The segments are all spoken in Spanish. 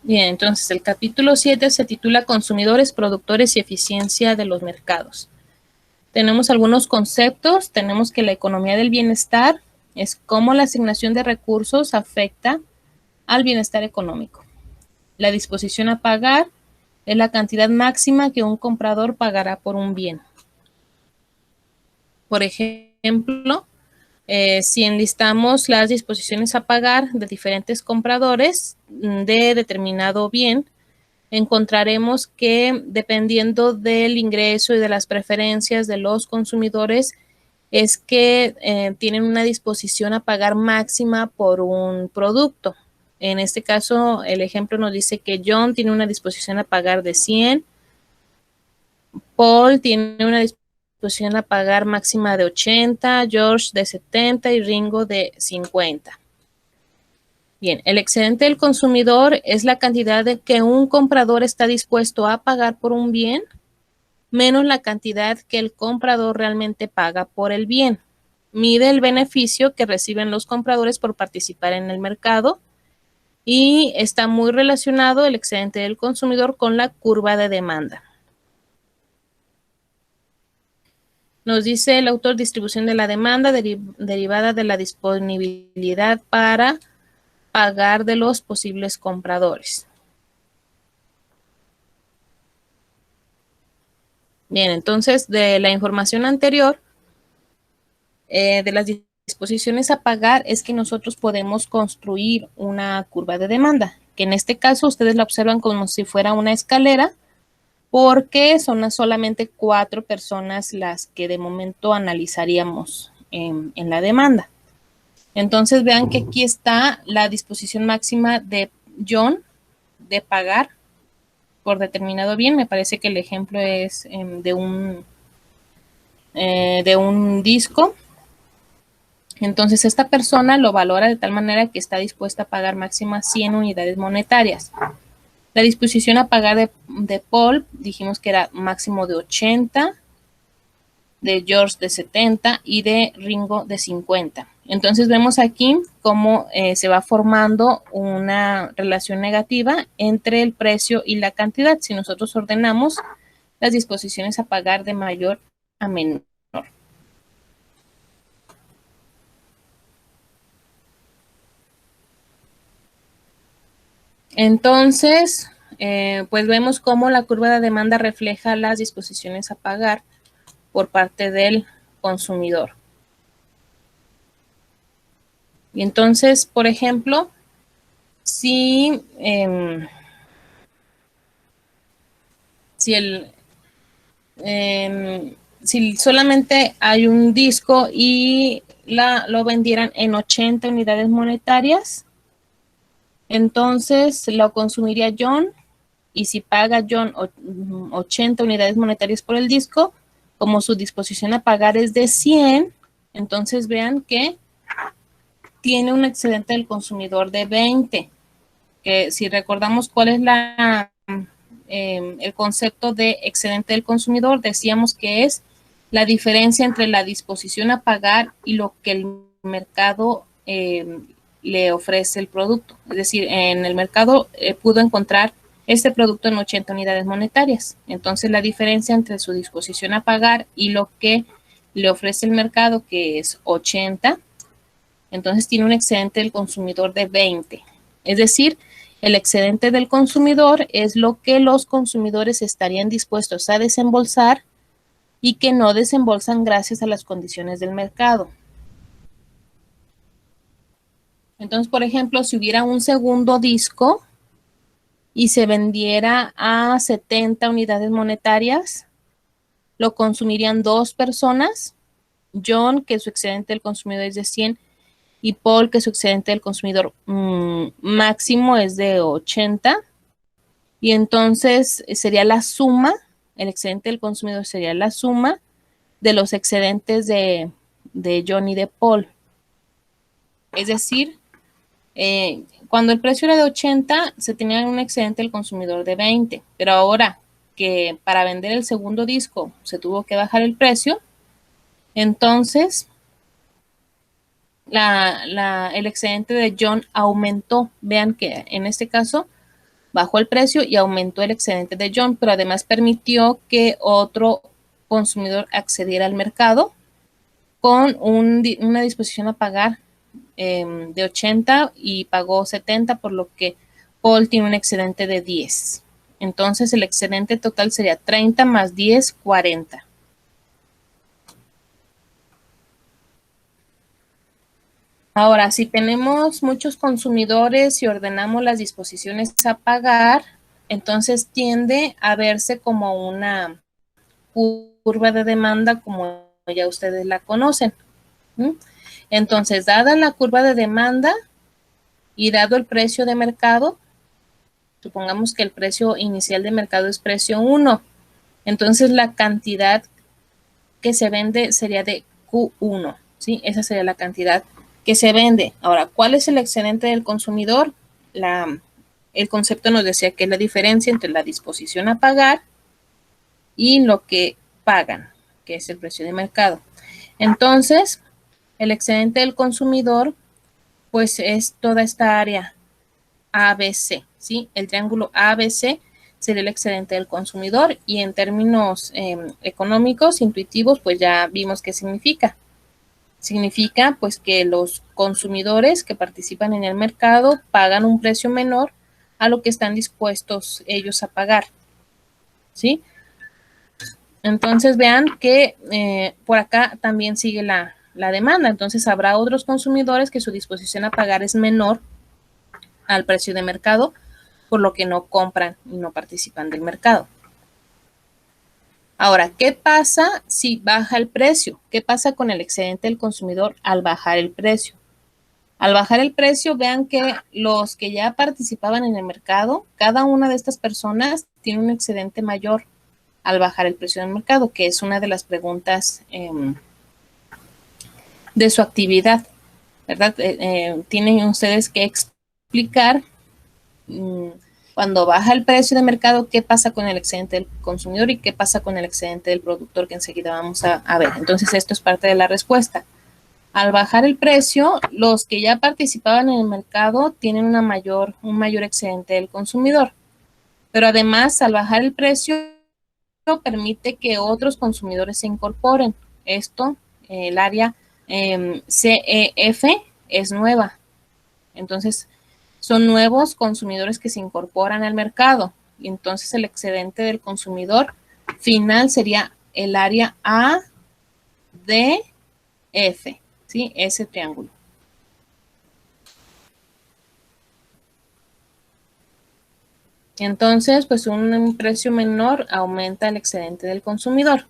Bien, entonces el capítulo 7 se titula Consumidores, Productores y Eficiencia de los Mercados. Tenemos algunos conceptos. Tenemos que la economía del bienestar es cómo la asignación de recursos afecta al bienestar económico. La disposición a pagar es la cantidad máxima que un comprador pagará por un bien. Por ejemplo, si enlistamos las disposiciones a pagar de diferentes compradores de determinado bien, encontraremos que dependiendo del ingreso y de las preferencias de los consumidores, es que tienen una disposición a pagar máxima por un producto. En este caso, el ejemplo nos dice que John tiene una disposición a pagar de 100, Paul tiene una disposición a pagar máxima de 80, George de 70 y Ringo de 50. Bien, el excedente del consumidor es la cantidad de que un comprador está dispuesto a pagar por un bien menos la cantidad que el comprador realmente paga por el bien. Mide el beneficio que reciben los compradores por participar en el mercado y está muy relacionado el excedente del consumidor con la curva de demanda. Nos dice el autor distribución de la demanda derivada de la disponibilidad para pagar de los posibles compradores. Bien, entonces de la información anterior, de las disposiciones a pagar es que nosotros podemos construir una curva de demanda, que en este caso ustedes la observan como si fuera una escalera, porque son solamente 4 personas las que de momento analizaríamos en la demanda. Entonces vean que aquí está la disposición máxima de John de pagar por determinado bien. Me parece que el ejemplo es de un disco. Entonces esta persona lo valora de tal manera que está dispuesta a pagar máxima 100 unidades monetarias. La disposición a pagar de Paul dijimos que era máximo de 80, de George de 70 y de Ringo de 50. Entonces vemos aquí cómo se va formando una relación negativa entre el precio y la cantidad si nosotros ordenamos las disposiciones a pagar de mayor a menor. Entonces, pues vemos cómo la curva de demanda refleja las disposiciones a pagar por parte del consumidor. Y entonces, por ejemplo, si solamente hay un disco y lo vendieran en 80 unidades monetarias, entonces lo consumiría John, y si paga John 80 unidades monetarias por el disco, como su disposición a pagar es de 100, entonces vean que tiene un excedente del consumidor de 20, que si recordamos cuál es el concepto de excedente del consumidor, decíamos que es la diferencia entre la disposición a pagar y lo que el mercado le ofrece el producto. Es decir, en el mercado pudo encontrar este producto en 80 unidades monetarias. Entonces, la diferencia entre su disposición a pagar y lo que le ofrece el mercado, que es 80, entonces tiene un excedente del consumidor de 20. Es decir, el excedente del consumidor es lo que los consumidores estarían dispuestos a desembolsar y que no desembolsan gracias a las condiciones del mercado. Entonces, por ejemplo, si hubiera un segundo disco y se vendiera a 70 unidades monetarias, lo consumirían 2 personas, John, que su excedente del consumidor es de 100, y Paul, que su excedente del consumidor máximo es de 80, y entonces sería la suma, el excedente del consumidor sería la suma de los excedentes de John y de Paul. Es decir, cuando el precio era de 80, se tenía un excedente del consumidor de 20, pero ahora que para vender el segundo disco se tuvo que bajar el precio, entonces el excedente de John aumentó. Vean que en este caso bajó el precio y aumentó el excedente de John, pero además permitió que otro consumidor accediera al mercado con una disposición a pagar de 80 y pagó 70, por lo que Paul tiene un excedente de 10. Entonces el excedente total sería 30 más 10, 40. Ahora, si tenemos muchos consumidores y ordenamos las disposiciones a pagar, entonces tiende a verse como una curva de demanda como ya ustedes la conocen. Entonces, dada la curva de demanda y dado el precio de mercado, supongamos que el precio inicial de mercado es precio 1, entonces la cantidad que se vende sería de Q1, ¿sí? Esa sería la cantidad que se vende. Ahora, ¿cuál es el excedente del consumidor? El concepto nos decía que es la diferencia entre la disposición a pagar y lo que pagan, que es el precio de mercado. Entonces, el excedente del consumidor, pues es toda esta área ABC, ¿sí? El triángulo ABC sería el excedente del consumidor y en términos económicos, intuitivos, pues ya vimos qué significa. Significa pues que los consumidores que participan en el mercado pagan un precio menor a lo que están dispuestos ellos a pagar, ¿sí? Entonces vean que por acá también sigue la demanda, entonces habrá otros consumidores que su disposición a pagar es menor al precio de mercado, por lo que no compran y no participan del mercado. Ahora, ¿qué pasa si baja el precio? ¿Qué pasa con el excedente del consumidor al bajar el precio? Al bajar el precio, vean que los que ya participaban en el mercado, cada una de estas personas tiene un excedente mayor al bajar el precio del mercado, que es una de las preguntas de su actividad, ¿verdad? Tienen ustedes que explicar cuando baja el precio de mercado, qué pasa con el excedente del consumidor y qué pasa con el excedente del productor, que enseguida vamos a ver. Entonces, esto es parte de la respuesta. Al bajar el precio, los que ya participaban en el mercado tienen un mayor excedente del consumidor. Pero además, al bajar el precio, permite que otros consumidores se incorporen. Esto, el área CEF es nueva. Entonces, son nuevos consumidores que se incorporan al mercado. Y entonces el excedente del consumidor final sería el área ADF, ¿sí? Ese triángulo. Entonces, pues un precio menor aumenta el excedente del consumidor.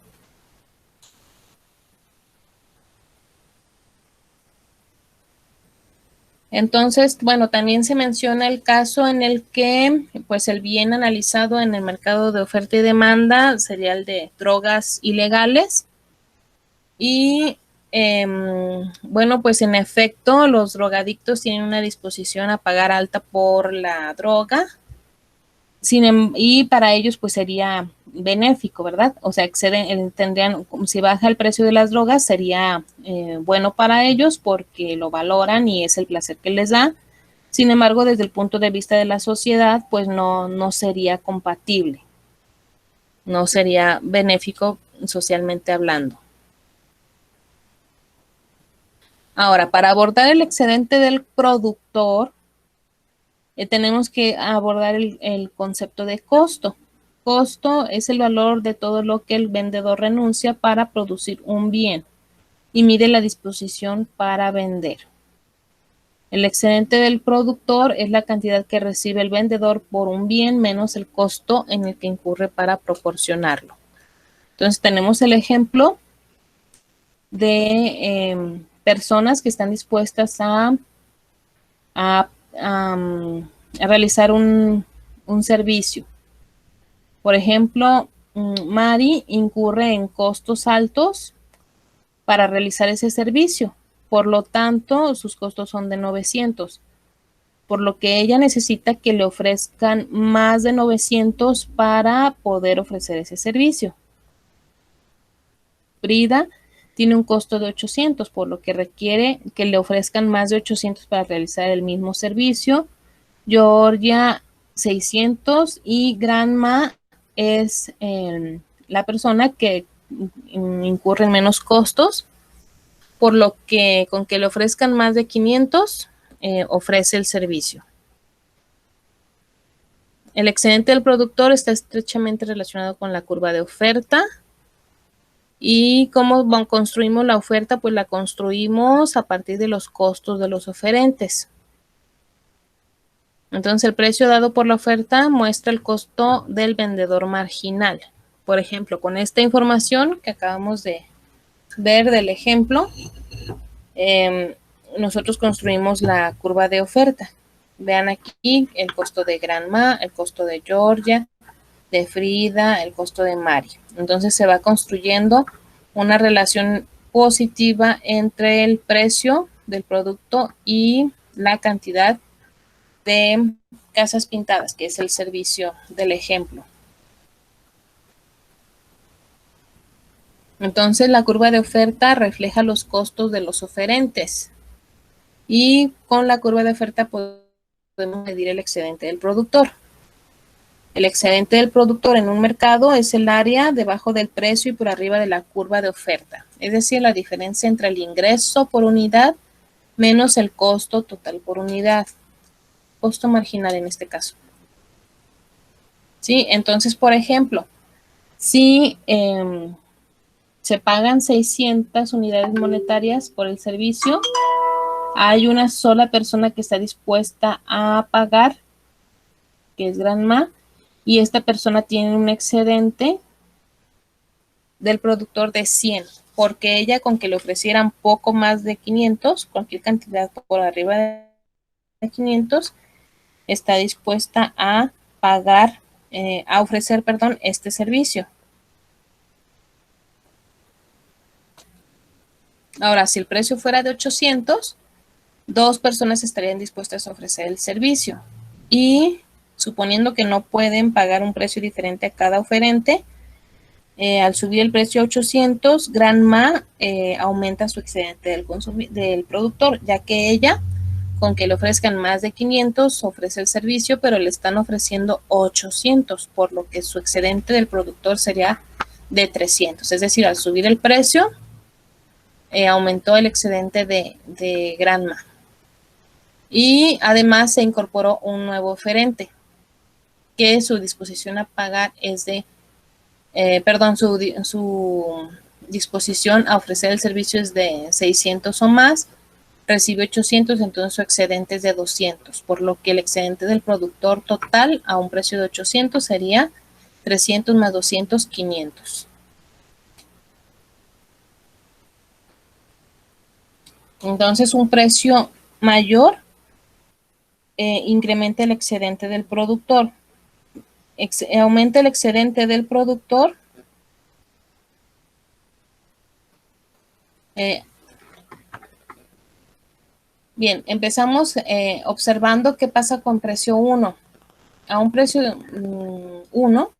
Entonces, bueno, también se menciona el caso en el que, pues, el bien analizado en el mercado de oferta y demanda sería el de drogas ilegales. Y, bueno, pues, en efecto, los drogadictos tienen una disposición a pagar alta por la droga. Y para ellos, pues, sería benéfico, ¿verdad? O sea, tendrían, si baja el precio de las drogas, sería bueno para ellos porque lo valoran y es el placer que les da. Sin embargo, desde el punto de vista de la sociedad, pues no sería compatible, no sería benéfico socialmente hablando. Ahora, para abordar el excedente del productor, tenemos que abordar el concepto de costo. Costo es el valor de todo lo que el vendedor renuncia para producir un bien y mide la disposición para vender. El excedente del productor es la cantidad que recibe el vendedor por un bien menos el costo en el que incurre para proporcionarlo. Entonces tenemos el ejemplo de personas que están dispuestas a realizar un servicio. Por ejemplo, Mari incurre en costos altos para realizar ese servicio. Por lo tanto, sus costos son de 900. Por lo que ella necesita que le ofrezcan más de 900 para poder ofrecer ese servicio. Frida tiene un costo de 800, por lo que requiere que le ofrezcan más de 800 para realizar el mismo servicio. Georgia 600 y Granma es la persona que incurre en menos costos, por lo que con que le ofrezcan más de 500, ofrece el servicio. El excedente del productor está estrechamente relacionado con la curva de oferta. ¿Y cómo construimos la oferta? Pues la construimos a partir de los costos de los oferentes. Entonces, el precio dado por la oferta muestra el costo del vendedor marginal. Por ejemplo, con esta información que acabamos de ver del ejemplo, nosotros construimos la curva de oferta. Vean aquí el costo de Granma, el costo de Georgia, de Frida, el costo de Mari. Entonces se va construyendo una relación positiva entre el precio del producto y la cantidad de casas pintadas, que es el servicio del ejemplo. Entonces la curva de oferta refleja los costos de los oferentes y con la curva de oferta podemos medir el excedente del productor. El excedente del productor en un mercado es el área debajo del precio y por arriba de la curva de oferta, es decir, la diferencia entre el ingreso por unidad menos el costo total por unidad, costo marginal en este caso. ¿Sí? Entonces, por ejemplo, si se pagan 600 unidades monetarias por el servicio, hay una sola persona que está dispuesta a pagar, que es Granma, y esta persona tiene un excedente del productor de 100, porque ella con que le ofrecieran poco más de 500, cualquier cantidad por arriba de 500, está dispuesta a pagar, a ofrecer, perdón, este servicio. Ahora, si el precio fuera de 800, 2 personas estarían dispuestas a ofrecer el servicio. Y suponiendo que no pueden pagar un precio diferente a cada oferente, al subir el precio a 800, Granma aumenta su excedente del productor, ya que ella, con que le ofrezcan más de 500, ofrece el servicio, pero le están ofreciendo 800, por lo que su excedente del productor sería de 300. Es decir, al subir el precio, aumentó el excedente de Granma. Y además se incorporó un nuevo oferente, que su disposición a pagar es de, su disposición a ofrecer el servicio es de 600 o más, recibe 800, entonces su excedente es de 200, por lo que el excedente del productor total a un precio de 800 sería 300 más 200, 500. Entonces, un precio mayor incrementa el excedente del productor. Aumenta el excedente del productor. Bien, empezamos observando qué pasa con precio 1. A un precio 1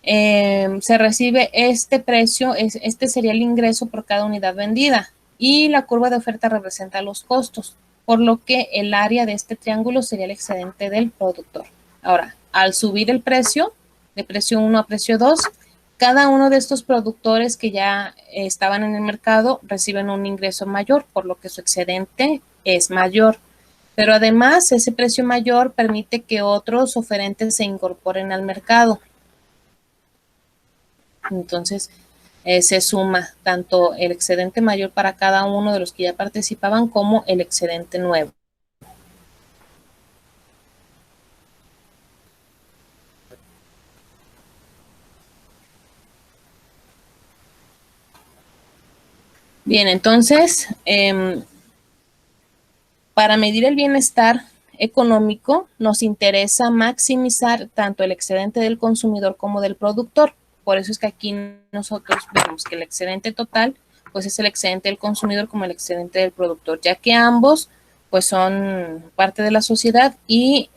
se recibe este precio, este sería el ingreso por cada unidad vendida y la curva de oferta representa los costos, por lo que el área de este triángulo sería el excedente del productor. Ahora, al subir el precio, de precio 1 a precio 2, cada uno de estos productores que ya estaban en el mercado reciben un ingreso mayor, por lo que su excedente es mayor. Pero además, ese precio mayor permite que otros oferentes se incorporen al mercado. Entonces, se suma tanto el excedente mayor para cada uno de los que ya participaban como el excedente nuevo. Bien, entonces, para medir el bienestar económico, nos interesa maximizar tanto el excedente del consumidor como del productor. Por eso es que aquí nosotros vemos que el excedente total, pues es el excedente del consumidor como el excedente del productor, ya que ambos, pues son parte de la sociedad y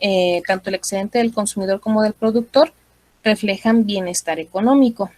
tanto el excedente del consumidor como del productor reflejan bienestar económico.